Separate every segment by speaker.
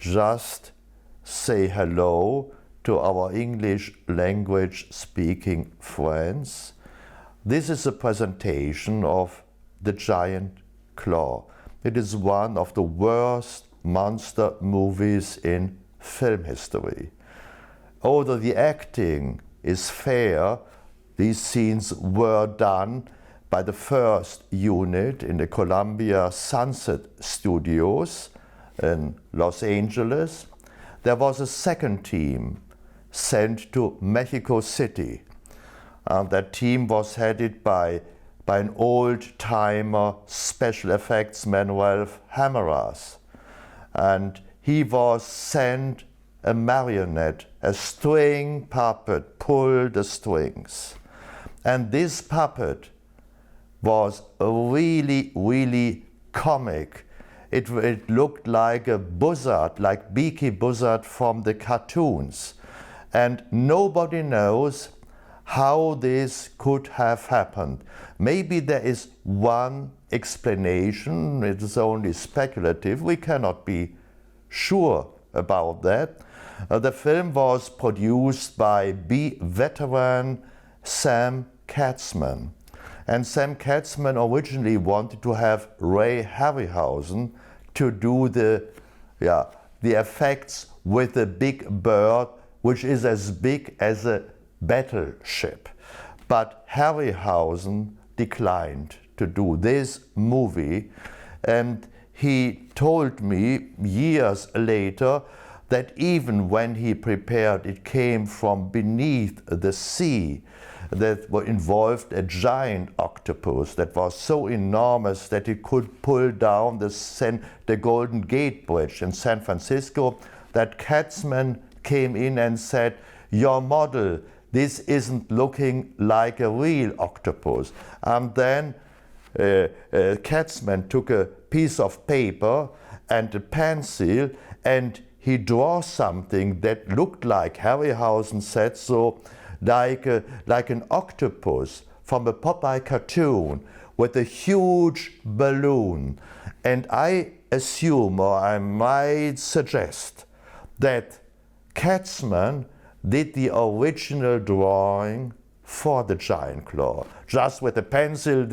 Speaker 1: just say hello to our English language speaking friends. This is a presentation of the Giant Claw. It is one of the worst monster movies in film history. Although the acting is fair, these scenes were done by the first unit in the Columbia Sunset Studios in Los Angeles. There was a second team sent to Mexico City. That team was headed by an old-timer special effects man, Ralph Hamaras. And he was sent a marionette, a string puppet, pull the strings. And this puppet was really, really comic. It looked like a buzzard, like Beaky Buzzard from the cartoons. And nobody knows how this could have happened. Maybe there is one explanation, it is only speculative, we cannot be sure about that. The film was produced by veteran Sam Katzman. And Sam Katzman originally wanted to have Ray Harryhausen to do the effects with a big bird, which is as big as a battleship. But Harryhausen declined to do this movie, and he told me years later that even when he prepared, it came from beneath the sea, that involved a giant octopus that was so enormous that it could pull down the Golden Gate Bridge in San Francisco, that Katzman came in and said, "Your model, this isn't looking like a real octopus." And then Katzman took a piece of paper and a pencil and he drew something that looked like, Harryhausen said so, like an octopus from a Popeye cartoon with a huge balloon. And I assume, or I might suggest, that Katzman did the original drawing for the Giant Claw. Just with a pencil,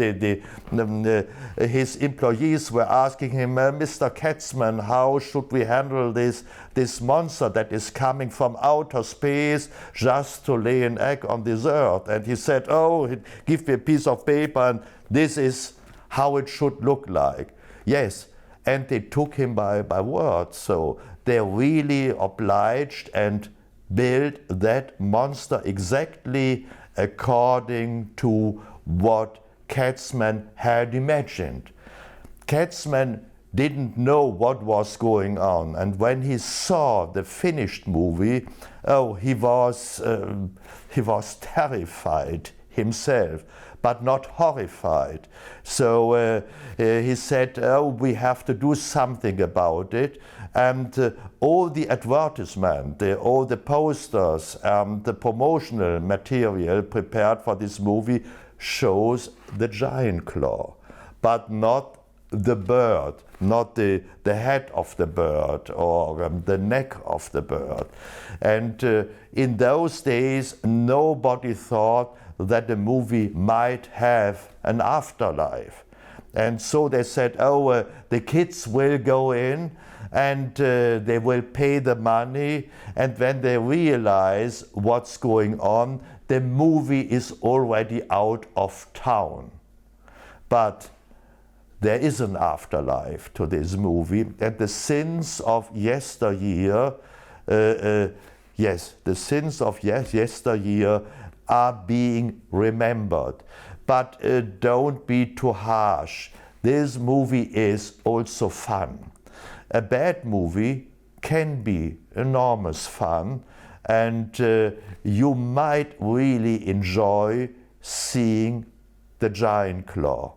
Speaker 1: his employees were asking him, "Mr. Katzman, how should we handle this monster that is coming from outer space just to lay an egg on this earth?" And he said, "Oh, give me a piece of paper and this is how it should look like." Yes, and they took him by word. So they really obliged and built that monster exactly according to what Katzman had imagined. Katzman didn't know what was going on, and when he saw the finished movie, he was terrified himself, but not horrified. So he said, "We have to do something about it." And all the advertisement, all the posters, the promotional material prepared for this movie shows the Giant Claw, but not the bird, not the head of the bird or the neck of the bird. And in those days, nobody thought that the movie might have an afterlife. And so they said, the kids will go in and they will pay the money, and when they realize what's going on, the movie is already out of town. But there is an afterlife to this movie, and the sins of yesteryear, the sins of yesteryear are being remembered. But don't be too harsh. This movie is also fun. A bad movie can be enormous fun, and you might really enjoy seeing the Giant Claw.